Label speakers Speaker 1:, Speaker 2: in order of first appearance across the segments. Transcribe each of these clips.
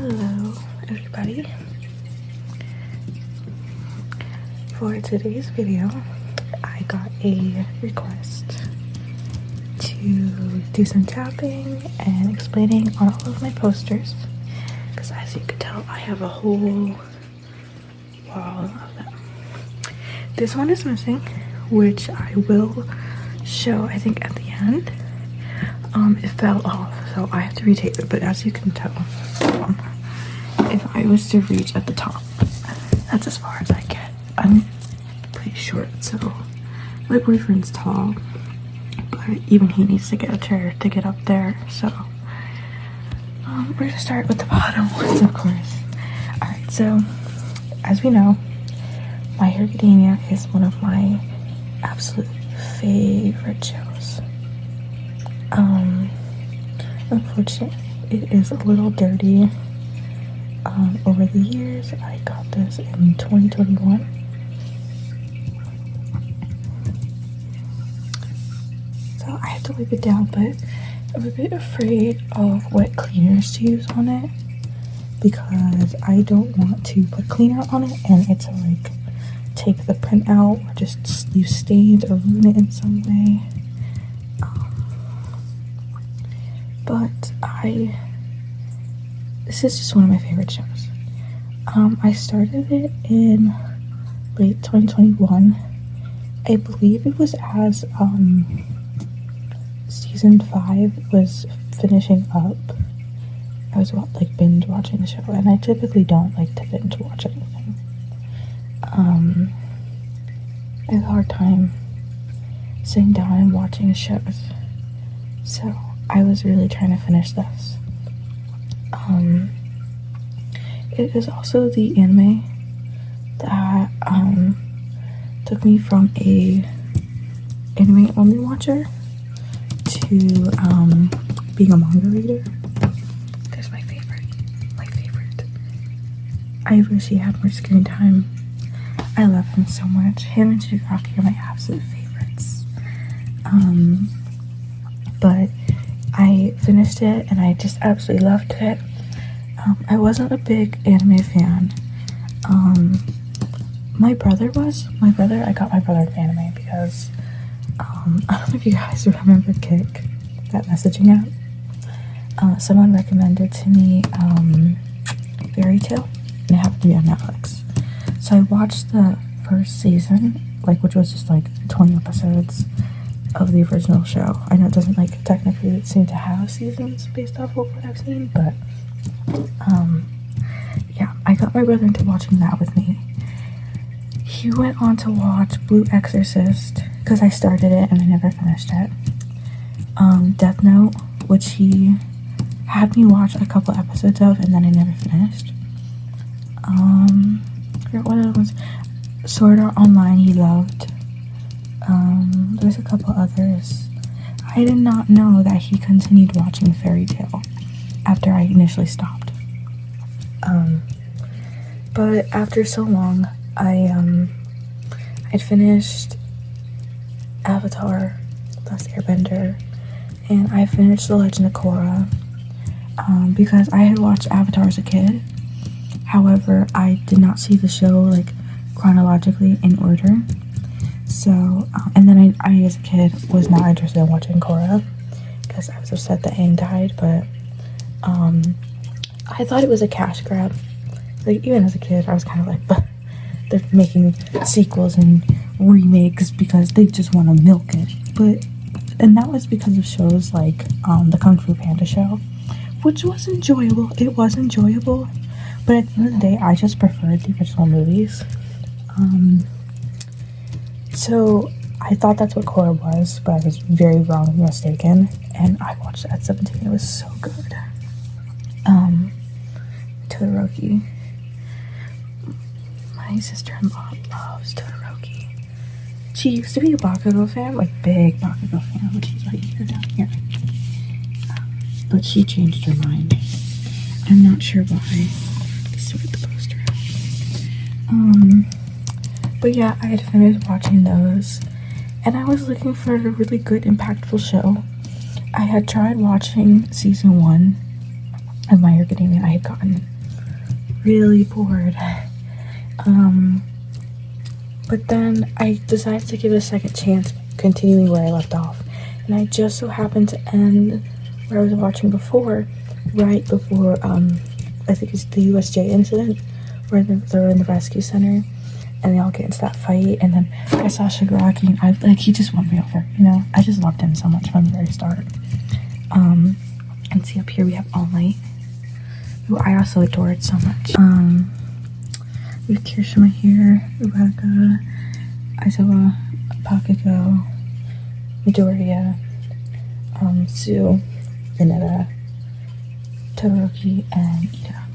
Speaker 1: Hello everybody. For today's video, I got a request to do some tapping and explaining on all of my posters, because as you can tell, I have a whole wall of them. This one is missing, which I will show, I think, at the end. It fell off, so I have to retape it, but as you can tell, if I was to reach at the top, that's as far as I get. I'm pretty short, so my boyfriend's tall, but even he needs to get a chair to get up there, so we're gonna start with the bottom ones, of course. Alright, so as we know, My Hero Academia is one of my absolute favorite shows. Unfortunately, it is a little dirty. Over the years, I got this in 2021. So I had to wipe it down, but I'm a bit afraid of what cleaners to use on it, because I don't want to put cleaner on it and it's like take the print out or just leave stains or ruin it in some way. But this is just one of my favorite shows. I started it in late 2021. I believe it was as season 5 was finishing up. I was like binge watching the show, and I typically don't like to binge watch anything. I have a hard time sitting down and watching shows, so I was really trying to finish this. It is also the anime that took me from a anime only watcher to being a manga reader. There's my favorite. I wish he had more screen time. I love him so much. Him and Shigaraki are my absolute favorites. But I finished it and I just absolutely loved it. I wasn't a big anime fan. My brother was. I got my brother into anime because I don't know if you guys remember Kick, that messaging app. Someone recommended to me Fairy Tale, and it happened to be on Netflix. So I watched the first season, which was just 20 episodes of the original show. I know it doesn't technically seem to have seasons based off of what I've seen, but yeah, I got my brother into watching that with me. He went on to watch Blue Exorcist because I started it and I never finished it. Death Note, which he had me watch a couple episodes of and then I never finished. I forgot what other ones. Sword Art Online he loved. There's a couple others. I did not know that he continued watching Fairy Tale after I initially stopped. But after so long, I'd finished Avatar, Last Airbender, and I finished The Legend of Korra, because I had watched Avatar as a kid. However, I did not see the show chronologically in order. So, and then I as a kid was not interested in watching Korra because I was upset that Aang died, but I thought it was a cash grab. Even as a kid, I was kind of like, but they're making sequels and remakes because they just want to milk it. And that was because of shows like the Kung Fu Panda show, which was enjoyable. It was enjoyable, but at the end of the day, I just preferred the original movies. So I thought that's what Korra was, but I was very wrong and mistaken. And I watched it at 17. It was so good. Todoroki. My sister-in-law loves Todoroki. She used to be a Bakugo fan, big Bakugo fan, which she's right here down here. But she changed her mind. I'm not sure why. Let's sort the poster out. But yeah, I had finished watching those, and I was looking for a really good, impactful show. I had tried watching season 1, of My Hero Academia, I had gotten really bored. But then I decided to give it a second chance, continuing where I left off. And I just so happened to end where I was watching before, right before, I think it's the USJ incident, where they're in the rescue center, and they all get into that fight, and then I saw Shigaraki, and he just won me over, you know? I just loved him so much from the very start. And see up here we have All Might, who I also adored so much. We have Kirishima here, Uraraka, Aizawa, Bakugo, Midoriya, Tsu, Veneta, Todoroki, and Ida.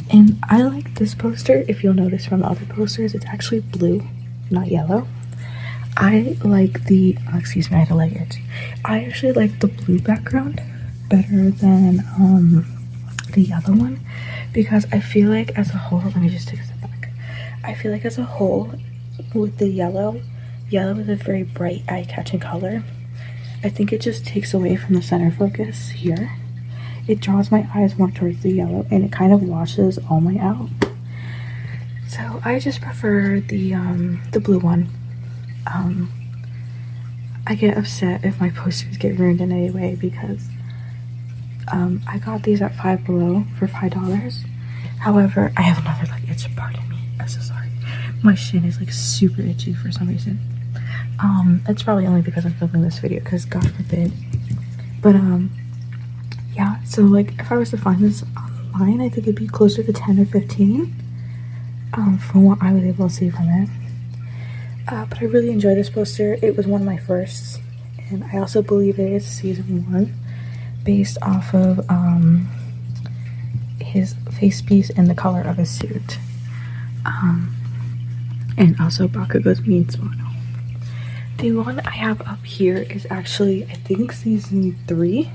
Speaker 1: And I like this poster. If you'll notice from other posters, it's actually blue, not yellow. I like the, excuse me, I had to leg it. I actually like the blue background better than the yellow one, because I feel like as a whole, let me just take a step back. I feel like as a whole, with the yellow is a very bright, eye-catching color. I think it just takes away from the center focus here. It draws my eyes more towards the yellow, and it kind of washes All Might out. So I just prefer the blue one. I get upset if my posters get ruined in any way, because I got these at Five Below for $5. However, I have another like itch, pardon me, I'm so sorry. My shin is like super itchy for some reason. It's probably only because I'm filming this video, because God forbid. But yeah, so like if I was to find this online, I think it'd be closer to 10 or 15 from what I was able to see from it. But I really enjoyed this poster. It was one of my firsts, and I also believe it is season 1, based off of his face piece and the color of his suit, and also Bakugo's mean smile. The one I have up here is actually, I think, season 3.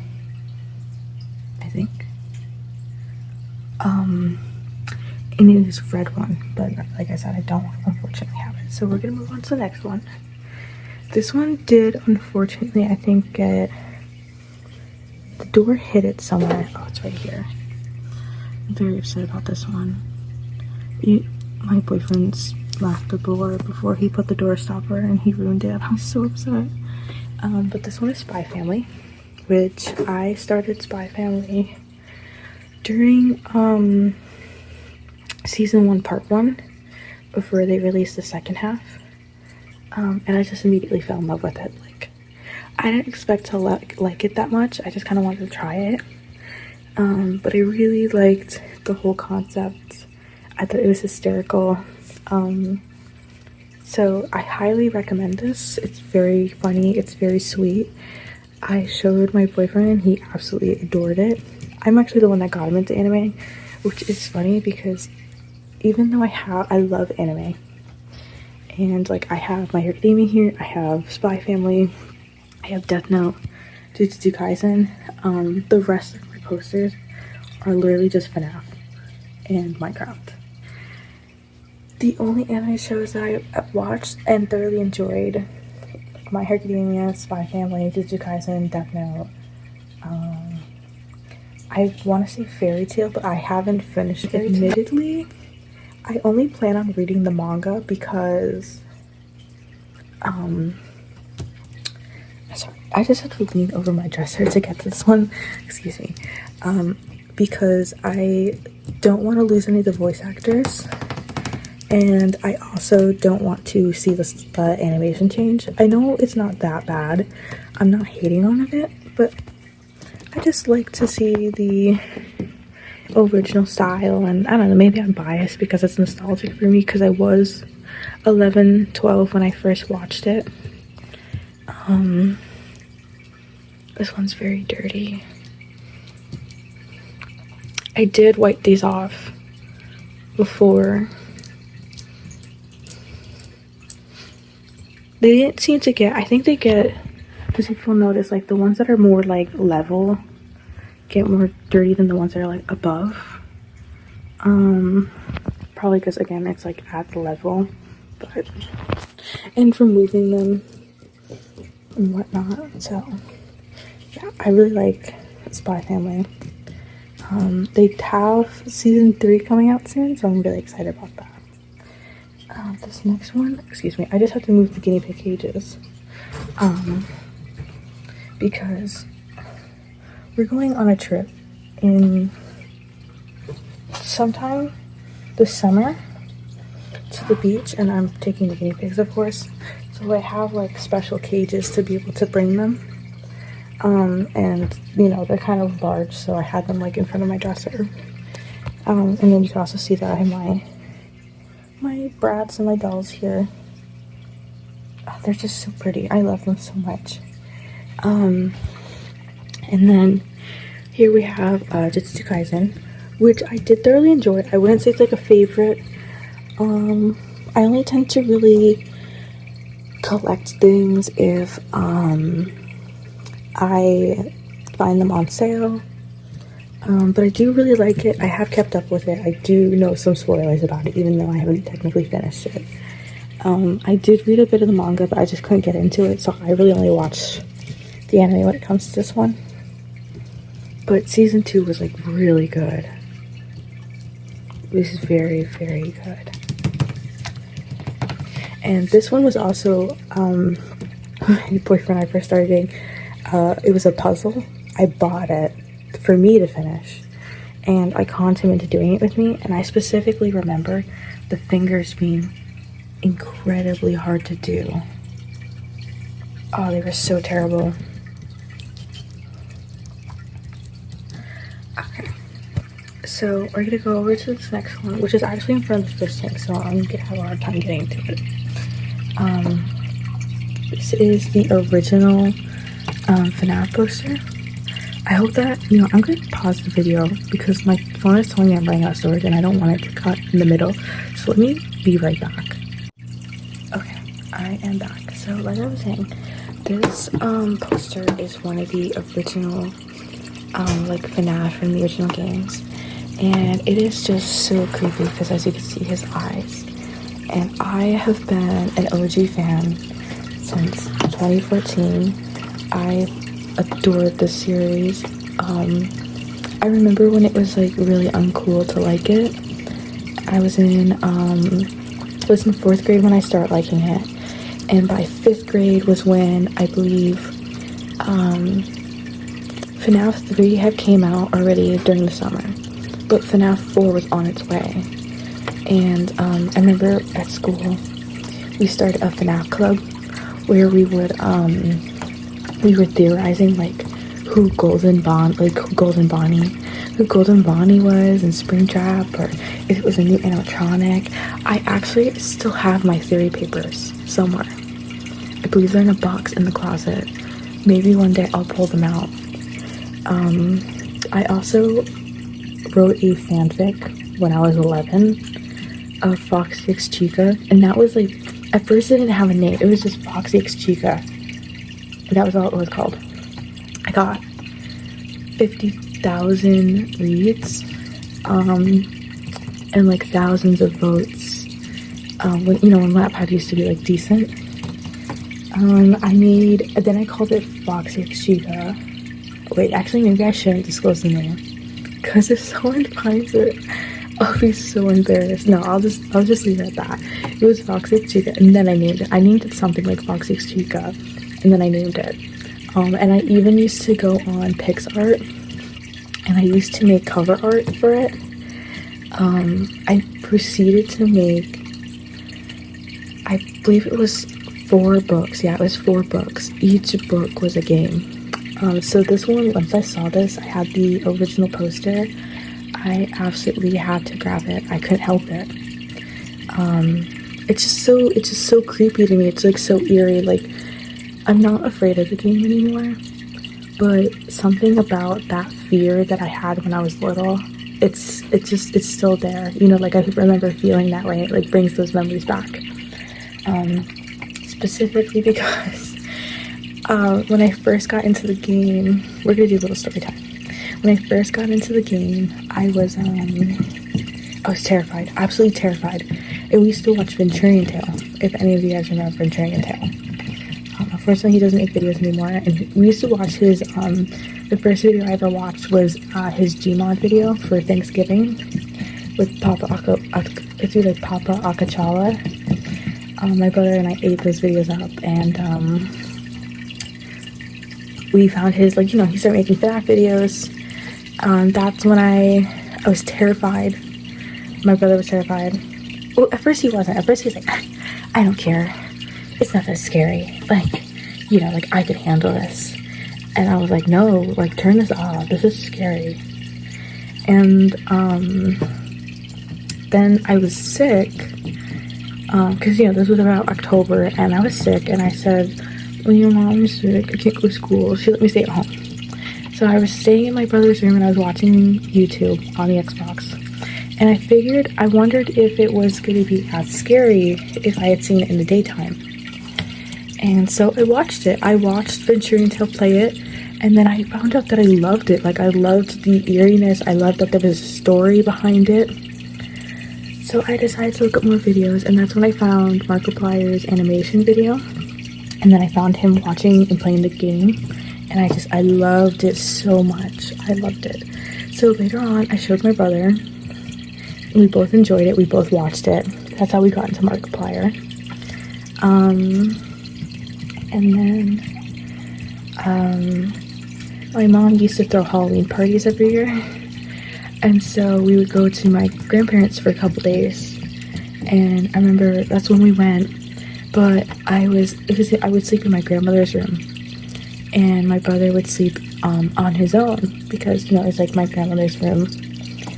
Speaker 1: I think. And it is red one, but like I said, I don't unfortunately have it. So we're gonna move on to the next one. This one did, unfortunately, I think, get the door hit it somewhere. Oh, it's right here. I'm very upset about this one. My boyfriend smashed the door before he put the door stopper, and he ruined it. I was so upset. But this one is Spy Family, which I started Spy Family during season 1 part 1 before they released the second half, and I just immediately fell in love with it. Like, I didn't expect to like it that much. I just kind of wanted to try it, but I really liked the whole concept. I thought it was hysterical. So I highly recommend this. It's very funny, it's very sweet. I showed my boyfriend and he absolutely adored it. I'm actually the one that got him into anime, which is funny because even though I love anime, and like I have My Hero Academia here, I have Spy Family, I have Death Note, Jujutsu Kaisen, the rest of my posters are literally just FNAF and Minecraft. The only anime shows that I watched and thoroughly enjoyed, My Hero Academia, Spy Family, Jujutsu Kaisen, Death Note. I want to say Fairy Tail, but I haven't finished it. Admittedly, I only plan on reading the manga because, sorry, I just had to lean over my dresser to get this one, excuse me, because I don't want to lose any of the voice actors, and I also don't want to see the animation change. I know it's not that bad, I'm not hating on it, but I just like to see the original style, and I don't know, maybe I'm biased because it's nostalgic for me because I was 11, 12 when I first watched it. This one's very dirty. I did wipe these off before. They didn't seem to get, I think they get, because if you'll notice, like the ones that are more like level get more dirty than the ones that are like above. Probably because again it's like at the level, but and for moving them and whatnot. So yeah, I really like Spy Family. They have season 3 coming out soon, so I'm really excited about that. This next one, excuse me, I just have to move the guinea pig cages because we're going on a trip in sometime this summer to the beach, and I'm taking the guinea pigs, of course, so I have like special cages to be able to bring them. And you know, they're kind of large, so I had them like in front of my dresser. And then you can also see that I have my brats and my dolls here. Oh, they're just so pretty. I love them so much. And then here we have Jitsu Kaisen, which I did thoroughly enjoy. I wouldn't say it's like a favorite. I only tend to really collect things if I find them on sale. But I do really like it. I have kept up with it. I do know some spoilers about it, even though I haven't technically finished it. I did read a bit of the manga, but I just couldn't get into it, so I really only watched the anime when it comes to this one. But season 2 was like really good. This is very, very good. And this one was also my boyfriend and I first started dating. It was a puzzle. I bought it for me to finish, and I conned him into doing it with me, and I specifically remember the fingers being incredibly hard to do. Oh, they were so terrible. Okay, so we're gonna go over to this next one, which is actually in front of this thing, so I'm gonna have a hard time getting to it. This is the original FNAF poster. I hope that, you know, I'm going to pause the video because my phone is telling me I'm running out of storage and I don't want it to cut in the middle. So let me be right back. Okay, I am back. So like I was saying, this poster is one of the original like FNAF from the original games. And it is just so creepy because as you can see his eyes. And I have been an OG fan since 2014. I adored this series. I remember when it was like really uncool to like it. I was in 4th grade when I started liking it, and by 5th grade was when I believe FNAF 3 had came out already during the summer, but FNAF 4 was on its way. And I remember at school we started a FNAF club where we were theorizing like who Golden Bonnie was in Springtrap, or if it was a new animatronic. I actually still have my theory papers somewhere. I believe they're in a box in the closet. Maybe one day I'll pull them out. I also wrote a fanfic when I was 11 of Foxy X Chica, and that was like, at first it didn't have a name, it was just Foxy X Chica. That was all it was called. I got 50,000 reads, and like thousands of votes. When Wattpad used to be like decent. Then I called it Foxy X Chica. Wait, actually maybe I shouldn't disclose the name, because if someone finds it, I'll be so embarrassed. No, I'll just leave it at that. It was Foxy X Chica, and then I named it something like Foxy X Chica. And then I named it. And I even used to go on PixArt, and I used to make cover art for it. I proceeded to make, I believe it was 4 books. Yeah, it was 4 books. Each book was a game. So this one, once I saw this, I had the original poster. I absolutely had to grab it. I couldn't help it. It's just so creepy to me. It's like so eerie. Like, I'm not afraid of the game anymore, but something about that fear that I had when I was little, it's still there. You know, like I remember feeling that way. It like brings those memories back. Specifically because when I first got into the game, we're gonna do a little story time. When I first got into the game, I was terrified, absolutely terrified. And we used to watch Venturian Tale, if any of you guys remember Venturian Tale. I don't know if unfortunately he doesn't make videos anymore, and we used to watch his the first video I ever watched was his Gmod video for Thanksgiving with Papa Akachala. My brother and I ate those videos up, and we found his, like, you know, he started making FNAF videos. That's when I was terrified. My brother was terrified. Well, at first he wasn't. At first he was like, I don't care. It's not that scary. Like, you know, like, I could handle this. And I was like, no, like, turn this off. This is scary. And then I was sick. Because, you know, this was about October, and I was sick, and I said, well, your mom is sick, I can't go to school. She let me stay at home. So I was staying in my brother's room, and I was watching YouTube on the Xbox. And I wondered if it was going to be as scary if I had seen it in the daytime. And so I watched it. I watched Ventura and Tail play it, and then I found out that I loved it. Like, I loved the eeriness. I loved that there was a story behind it. So I decided to look up more videos, and that's when I found Markiplier's animation video. And then I found him watching and playing the game, and I loved it so much. I loved it. So later on, I showed my brother. We both enjoyed it. We both watched it. That's how we got into Markiplier. And then my mom used to throw Halloween parties every year. And so we would go to my grandparents for a couple days. And I remember that's when we went. But I would sleep in my grandmother's room. And my brother would sleep on his own. Because, you know, it's like my grandmother's room.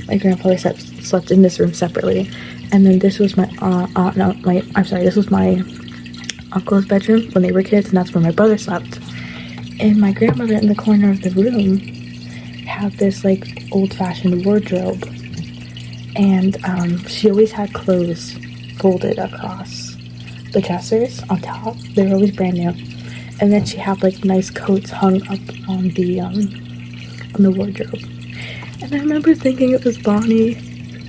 Speaker 1: My grandfather slept in this room separately. And then this was this was my uncle's bedroom when they were kids, and that's where my brother slept. And my grandmother in the corner of the room had this, like, old-fashioned wardrobe. And she always had clothes folded across the dressers on top. They were always brand new. And then she had, like, nice coats hung up on the wardrobe. And I remember thinking it was Bonnie.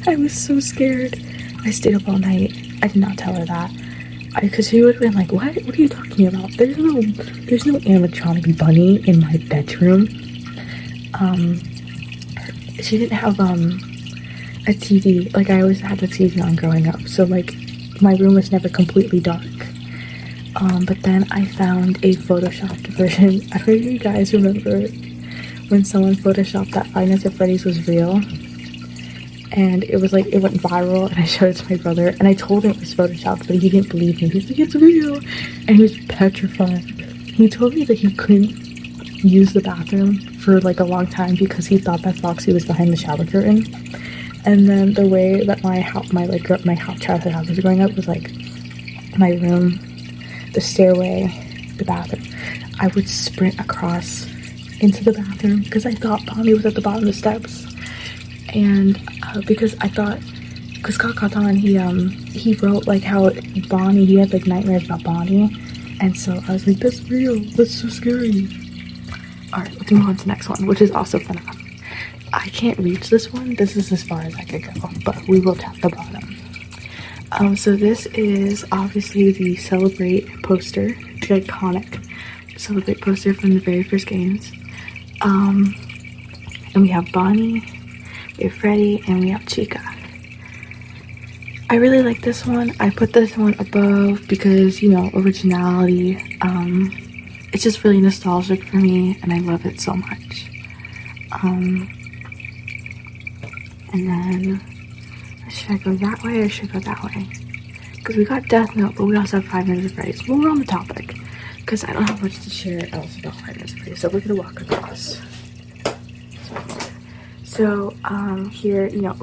Speaker 1: I was so scared. I stayed up all night. I did not tell her that. Because she would have been like, what are you talking about? There's no animatronic bunny in my bedroom. She didn't have a TV. Like, I always had the TV on growing up. So, like, my room was never completely dark. But then I found a photoshopped version. I don't know if you guys remember when someone photoshopped that Five Nights at Freddy's was real. And it was like, it went viral, and I showed it to my brother, and I told him it was photoshopped, but he didn't believe me. He's like, it's real, and he was petrified. He told me that he couldn't use the bathroom for like a long time because he thought that Foxy was behind the shower curtain. And then the way that my childhood house was growing up was like my room, the stairway, the bathroom. I would sprint across into the bathroom because I thought Bonnie was at the bottom of the steps. And because Kakatan, he wrote like how Bonnie, he had like nightmares about Bonnie, and so I was like, that's real, that's so scary. Alright, let's move on to the next one, which is also fun. I can't reach this one. This is as far as I could go, but we will tap the bottom. So this is obviously the Celebrate poster, the iconic Celebrate poster from the very first games. And we have Bonnie, we have Freddy, and we have Chica. I really like this one. I put this one above because, you know, originality. It's just really nostalgic for me, and I love it so much. And then, should I go that way or should I go that way? Because we got Death Note, but we also have 5 Nights at Freddy's. Well, we're on the topic, because I don't have much to share else about 5 Nights at Freddy's, so we're gonna walk across. So, here, you know,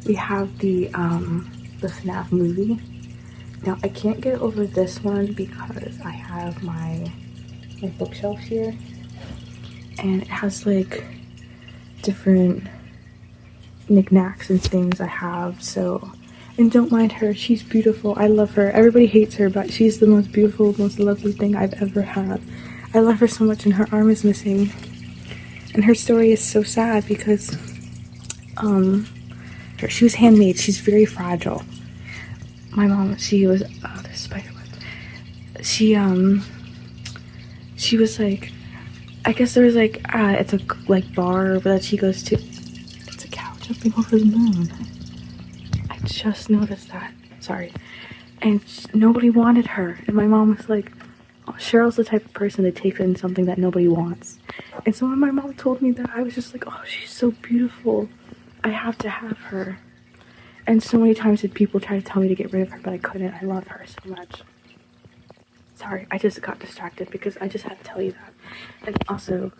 Speaker 1: we have the FNAF movie. Now, I can't get over this one because I have my bookshelf here, and it has, like, different knickknacks and things I have, so, and don't mind her, she's beautiful, I love her, everybody hates her, but she's the most beautiful, most lovely thing I've ever had. I love her so much, and her arm is missing. And her story is so sad because, she was handmade. She's very fragile. My mom, she was, oh, there's a spider web. she was like, I guess there was like, it's a like bar that she goes to. It's a cow jumping over the moon. I just noticed that. Sorry. And nobody wanted her. And my mom was like, oh, Cheryl's the type of person that takes in something that nobody wants. And so when my mom told me that, I was just like, oh, she's so beautiful. I have to have her. And so many times did people try to tell me to get rid of her, but I couldn't. I love her so much. Sorry, I just got distracted because I just had to tell you that. And also,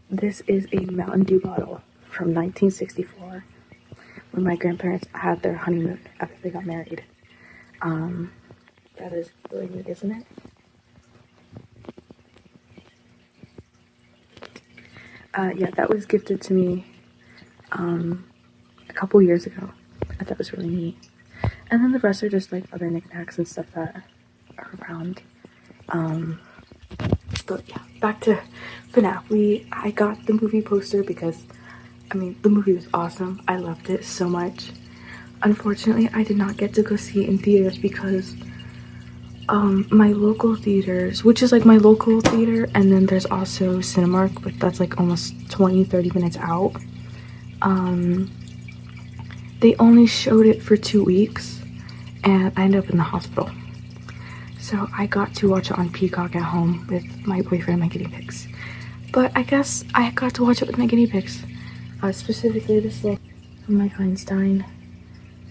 Speaker 1: this is a Mountain Dew bottle from 1964 when my grandparents had their honeymoon after they got married. That is really neat, isn't it? Yeah, that was gifted to me a couple years ago. I thought it was really neat. And then the rest are just like other knickknacks and stuff that are around. But yeah, back to FNAF. I got the movie poster because, I mean, the movie was awesome. I loved it so much. Unfortunately, I did not get to go see it in theaters because my local theaters, which is like my local theater, and then there's also Cinemark, but that's like almost 20-30 minutes out. They only showed it for 2 weeks, and I ended up in the hospital. So I got to watch it on Peacock at home with my boyfriend and my guinea pigs. But I guess I got to watch it with my guinea pigs. Specifically this little from my Einstein.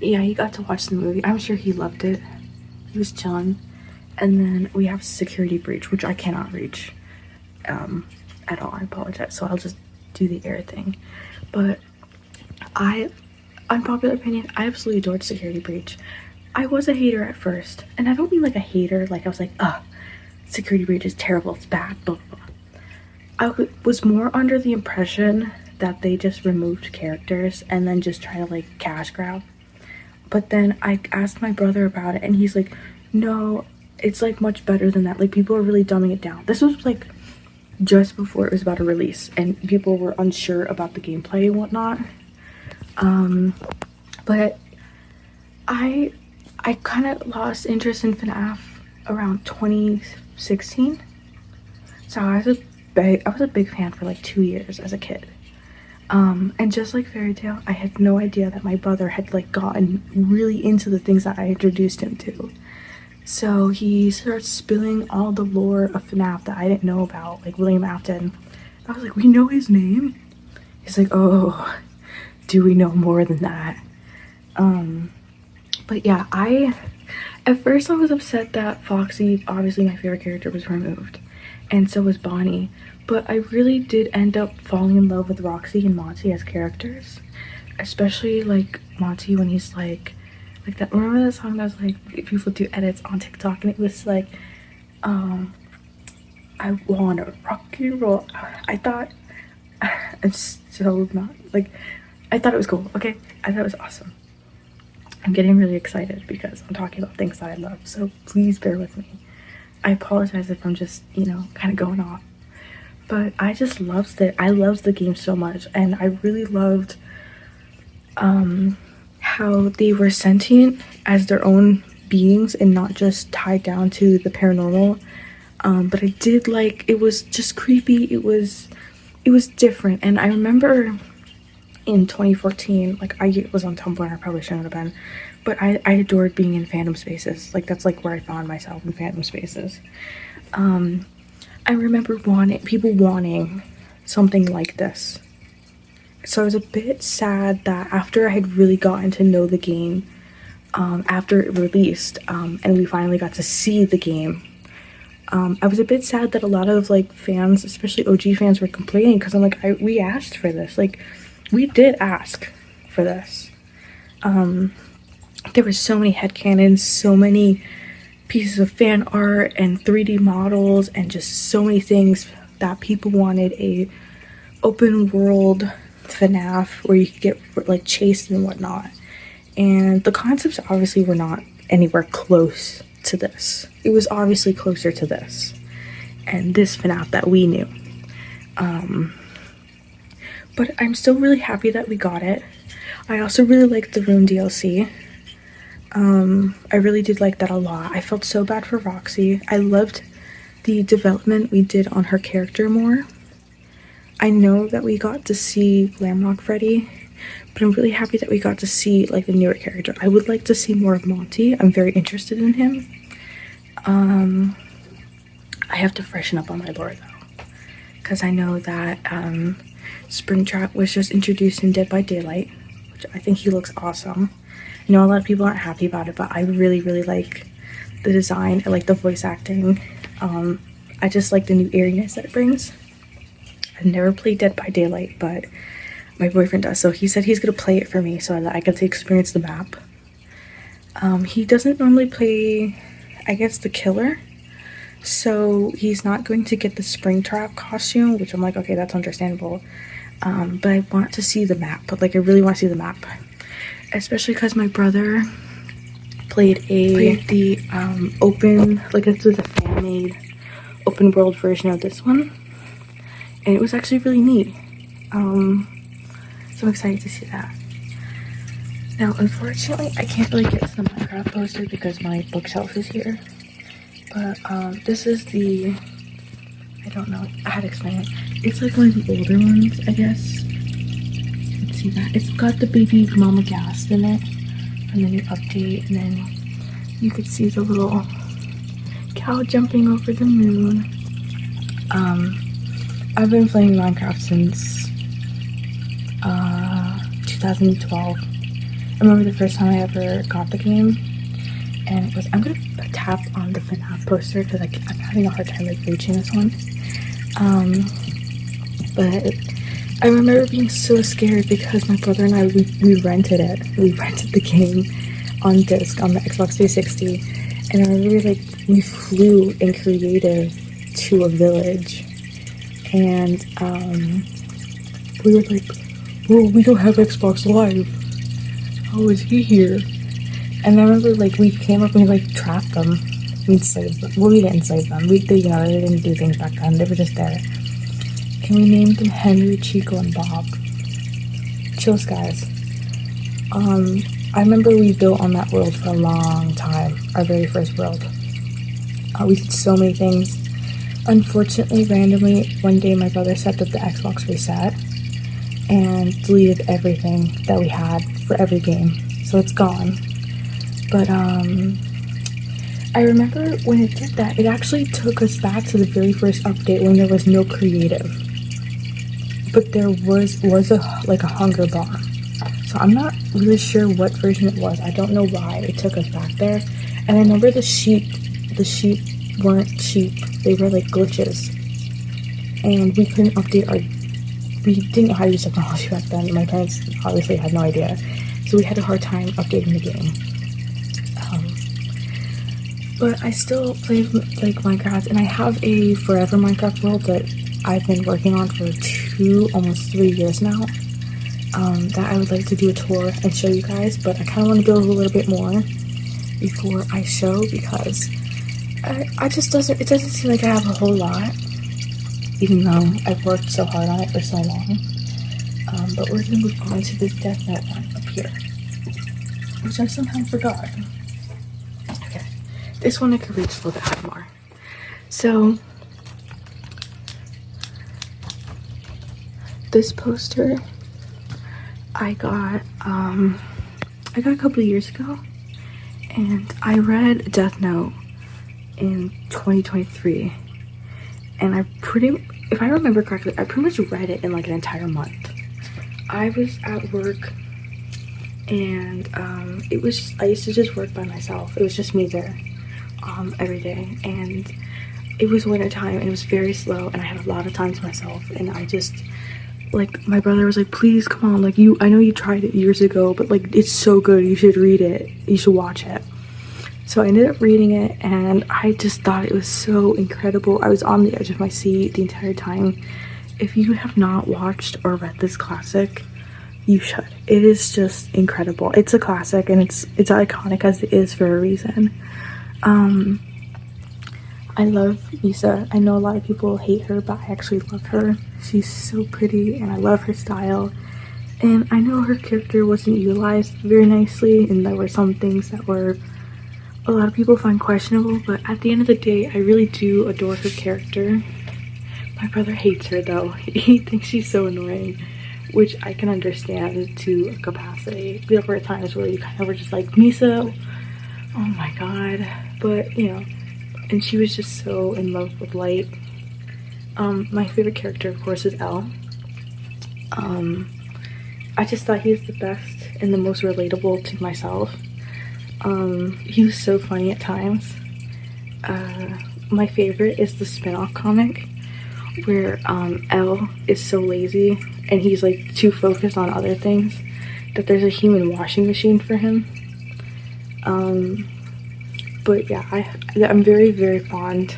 Speaker 1: Yeah, he got to watch the movie. I'm sure he loved it. He was chilling. And then we have Security Breach, which I cannot reach at all. I apologize. So I'll just do the air thing. But unpopular opinion, I absolutely adored Security Breach. I was a hater at first. And I don't mean like a hater, like I was like, Security Breach is terrible, it's bad, blah, blah, blah. I was more under the impression that they just removed characters and then just try to like cash grab. But then I asked my brother about it and he's like, no, it's like much better than that. Like people are really dumbing it down. This was like just before it was about to release and people were unsure about the gameplay and whatnot. But I kind of lost interest in FNAF around 2016. So I was a big fan for like 2 years as a kid. And just like Fairy Tale, I had no idea that my brother had like gotten really into the things that I introduced him to. So he starts spilling all the lore of FNAF that I didn't know about, like William Afton. I was like, we know his name? He's like, oh, do we know more than that? But yeah, at first I was upset that Foxy, obviously my favorite character, was removed. And so was Bonnie. But I really did end up falling in love with Roxy and Monty as characters. Especially like Monty when he's like that. Remember that song that was like, people do edits on TikTok and it was like, I wanna rock and roll. I thought, it's so not, like, I thought it was cool, okay? I thought it was awesome. I'm getting really excited because I'm talking about things that I love, so please bear with me. I apologize if I'm just, kind of going off. But I just loved it. I loved the game so much, and I really loved how they were sentient as their own beings and not just tied down to the paranormal. But I did like, it was just creepy. It was different. And I remember in 2014, like I was on Tumblr and I probably shouldn't have been, but I adored being in fandom spaces. Like that's like where I found myself, in fandom spaces. I remember people wanting something like this. So I was a bit sad that after I had really gotten to know the game, after it released, and we finally got to see the game, I was a bit sad that a lot of like fans, especially OG fans, were complaining because I'm like, we asked for this. Like, we did ask for this. There were so many headcanons, so many pieces of fan art and 3D models and just so many things that people wanted a open world FNAF where you could get like chased and whatnot. And the concepts obviously were not anywhere close to this. It was obviously closer to this and this FNAF that we knew. But I'm still really happy that we got it. I also really liked the Room DLC. I really did like that a lot. I felt so bad for Roxy. I loved the development we did on her character more. I know that we got to see Glamrock Freddy, but I'm really happy that we got to see like the newer character. I would like to see more of Monty. I'm very interested in him. I have to freshen up on my lore though, because I know that Springtrap was just introduced in Dead by Daylight, which I think he looks awesome. I know a lot of people aren't happy about it, but I really like the design. I like the voice acting. I just like the new eeriness that it brings. I've never played Dead by Daylight, but my boyfriend does, so he said he's gonna play it for me so that I get to experience the map. He doesn't normally play, I guess, the killer, so he's not going to get the Springtrap costume, which I'm like, okay, that's understandable. But I want to see the map, but like I really want to see the map, especially because my brother played the open, like this was a fan-made open world version of this one, and it was actually really neat. So I'm excited to see that. Now, unfortunately, I can't really get to the Minecraft poster because my bookshelf is here. But this is the, I don't know how to explain it. It's like one of the older ones, I guess. Let's see that. It's got the baby Mama Ghast in it, and then you update, and then you could see the little cow jumping over the moon. I've been playing Minecraft since 2012. I remember the first time I ever got the game, and it was, I'm gonna tap on the FNAF poster because I'm having a hard time like reaching this one. But I remember being so scared because my brother and I, we rented it. We rented the game on disc on the Xbox 360, and I remember like we flew in creative to a village, and we were like, well, we don't have Xbox Live. How is he here? And I remember like we came up and we like trapped them. We'd save them. Well, we didn't save them. They didn't do things back then. They were just there. And we named them Henry, Chico, and Bob. Chills, guys. I remember we built on that world for a long time. Our very first world. We did so many things. Unfortunately, randomly, one day my brother said that the Xbox reset and deleted everything that we had for every game. So it's gone. But I remember when it did that, it actually took us back to the very first update when there was no creative. But there was a hunger bar. So I'm not really sure what version it was. I don't know why it took us back there. And I remember the sheep weren't sheep. They were like glitches. And we couldn't update we didn't know how to use technology back then. My parents obviously had no idea. So we had a hard time updating the game. But I still play like Minecraft, and I have a forever Minecraft world that I've been working on for almost 3 years now. That I would like to do a tour and show you guys, but I kind of want to build a little bit more before I show, because it doesn't seem like I have a whole lot, even though I've worked so hard on it for so long. But we're gonna move on to this Death Note one up here, which I somehow forgot. Okay, this one I could reach a little bit more. So this poster I got a couple of years ago, and I read Death Note in 2023, and if I remember correctly, I pretty much read it in like an entire month. I was at work, and I used to just work by myself. It was just me there every day, and it was winter time, and it was very slow, and I had a lot of time to myself, and I just, like, my brother was like, please come on, like, I know you tried it years ago, but like, it's so good, you should read it, you should watch it. So I ended up reading it, and I just thought it was so incredible. I was on the edge of my seat the entire time. If you have not watched or read this classic, you should. It is just incredible. It's a classic, and it's iconic as it is for a reason. I love Misa. I know a lot of people hate her, but I actually love her. She's so pretty, and I love her style. And I know her character wasn't utilized very nicely, and there were some things that were a lot of people find questionable, but at the end of the day, I really do adore her character. My brother hates her though. He thinks she's so annoying, which I can understand to a capacity. There were times where you kind of were just like, Misa, oh my god. But, you know, and she was just so in love with Light. My favorite character, of course, is Elle. I just thought he was the best and the most relatable to myself. He was so funny at times. My favorite is the spin-off comic where Elle is so lazy and he's like too focused on other things that there's a human washing machine for him. But yeah, I'm very, very fond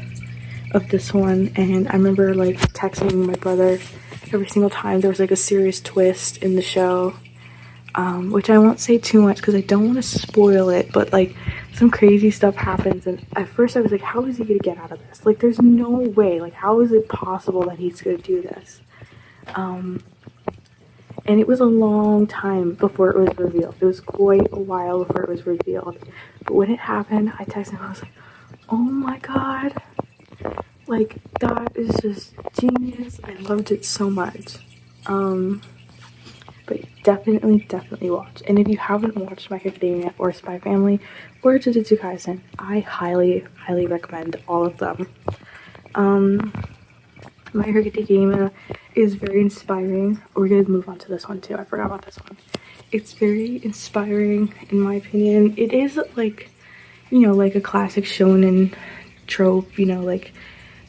Speaker 1: of this one, and I remember like texting my brother every single time there was like a serious twist in the show, which I won't say too much because I don't want to spoil it, but like some crazy stuff happens, and at first I was like, how is he gonna get out of this? Like, there's no way, like how is it possible that he's gonna do this? And it was a long time before it was revealed. It was quite a while before it was revealed. But when it happened, I texted him, I was like, oh my god. Like, that is just genius. I loved it so much. But definitely watch. And if you haven't watched My Hero Academia or Spy Family or Jujutsu Kaisen, I highly recommend all of them. My Hero Academia is very inspiring. We're gonna move on to this one too. I forgot about this one. It's very inspiring in my opinion. It is like, you know, like a classic shonen trope, you know, like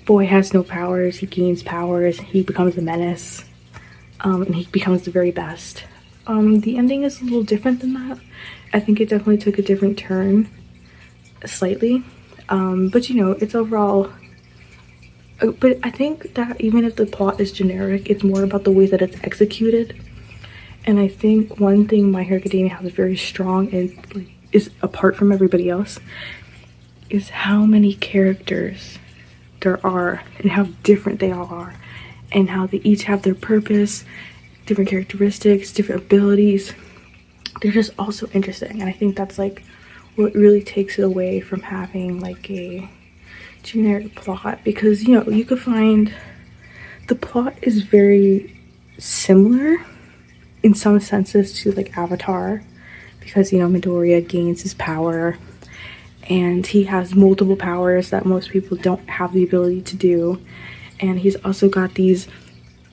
Speaker 1: boy has no powers, he gains powers, he becomes a menace, and he becomes the very best. The ending is a little different than that. I think it definitely took a different turn, slightly, but you know, it's overall. But I think that even if the plot is generic, it's more about the way that it's executed. And I think one thing My Hero Academia has very strong and like, is apart from everybody else is how many characters there are and how different they all are and how they each have their purpose, different characteristics, different abilities. They're just also interesting, and I think that's like what really takes it away from having like a generic plot, because you know, you could find the plot is very similar in some senses to like Avatar, because you know, Midoriya gains his power and he has multiple powers that most people don't have the ability to do, and he's also got these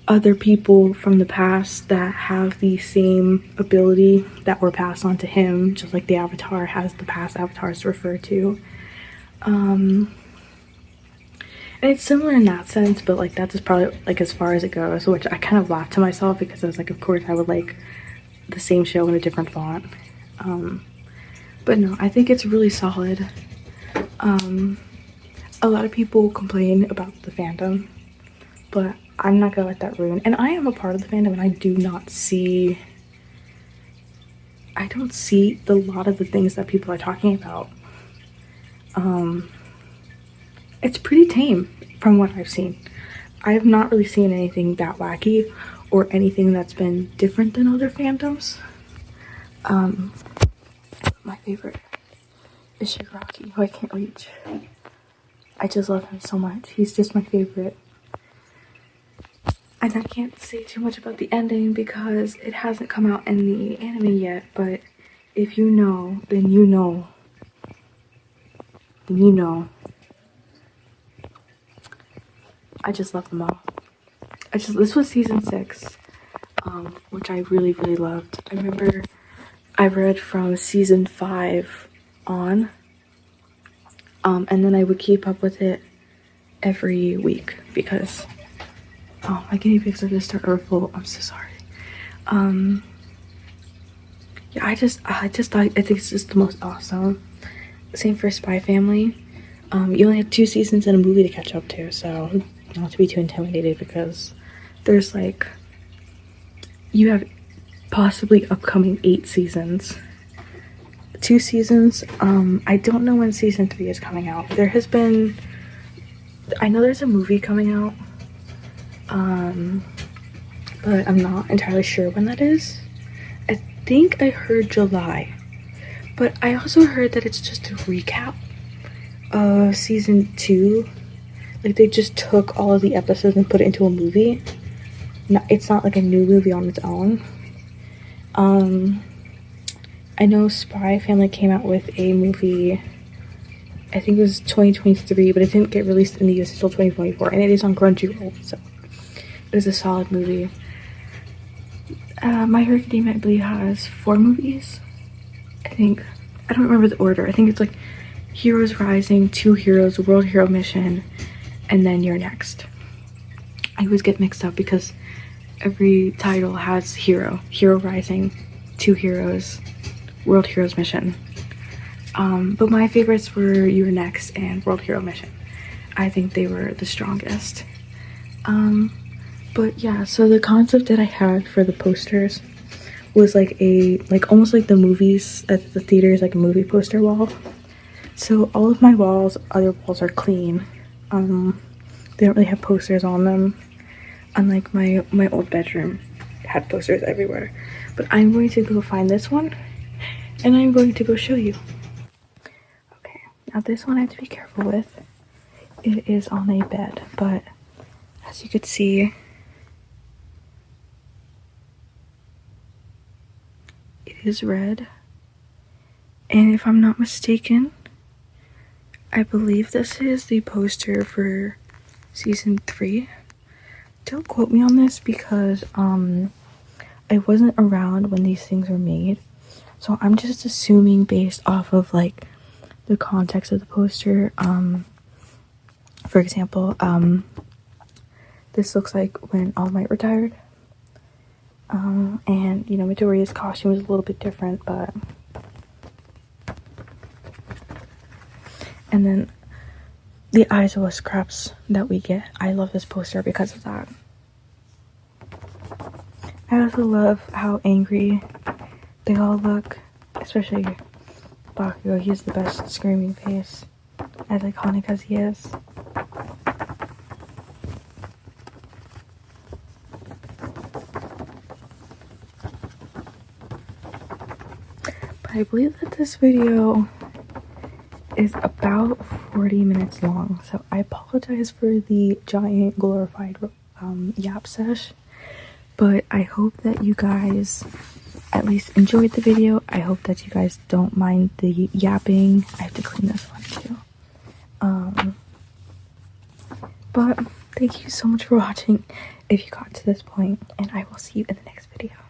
Speaker 1: other people from the past that have the same ability that were passed on to him, just like the Avatar has the past avatars to refer to. And it's similar in that sense, but like that's just probably like as far as it goes, which I kind of laughed to myself because I was like, of course I would like the same show in a different font. But no, I think it's really solid. A lot of people complain about the fandom, but I'm not gonna let that ruin. And I am a part of the fandom, and I don't see a lot of the things that people are talking about. It's pretty tame from what I've seen. I have not really seen anything that wacky or anything that's been different than other fandoms. My favorite is Shigaraki, who I can't reach. I just love him so much. He's just my favorite. And I can't say too much about the ending because it hasn't come out in the anime yet, but if you know, then you know. Then you know. I just love them all. This was season 6, which I really loved. I remember I read from season 5 on, and then I would keep up with it every week because, oh, my guinea pigs are gonna start full. I'm so sorry. Yeah, I think it's just the most awesome. Same for Spy Family. You only have 2 seasons and a movie to catch up to, so not to be too intimidated because there's like, you have possibly upcoming 8 seasons. 2 seasons. I don't know when season 3 is coming out. I know there's a movie coming out, but I'm not entirely sure when that is. I think I heard July, But I also heard that it's just a recap of season 2. Like they just took all of the episodes and put it into a movie. No, it's not like a new movie on its own. I know Spy Family came out with a movie, I think it was 2023, but it didn't get released in the US until 2024, and it is on Crunchyroll, so it is a solid movie. My Hero Academia, I believe, has 4 movies. I think, I don't remember the order. I think it's like Heroes Rising, 2 Heroes, World Hero Mission, and then You're Next. I always get mixed up because every title has Hero Rising, 2 Heroes, World Heroes Mission. But my favorites were You're Next and World Hero Mission. I think they were the strongest. But yeah, so the concept that I had for the posters was like almost like the movies at the theaters, like a movie poster wall. So all of my walls, other walls are clean. They don't really have posters on them. Unlike my old bedroom had posters everywhere. But I'm going to go find this one and I'm going to go show you. Okay, now this one I have to be careful with. It is on a bed, but as you can see, it is red. And if I'm not mistaken, I believe this is the poster for season 3. Don't quote me on this because I wasn't around when these things were made, so I'm just assuming based off of like the context of the poster. For example, this looks like when All Might retired, and you know, Midoriya's costume is a little bit different, but and then the Aizawa scraps that we get. I love this poster because of that. I also love how angry they all look, especially Bakugo. He has the best screaming face, as iconic as he is. But I believe that this video is about 40 minutes long, so I apologize for the giant glorified yap sesh, but I hope that you guys at least enjoyed the video. I hope that you guys don't mind the yapping. I have to clean this one too. But thank you so much for watching if you got to this point, and I will see you in the next video.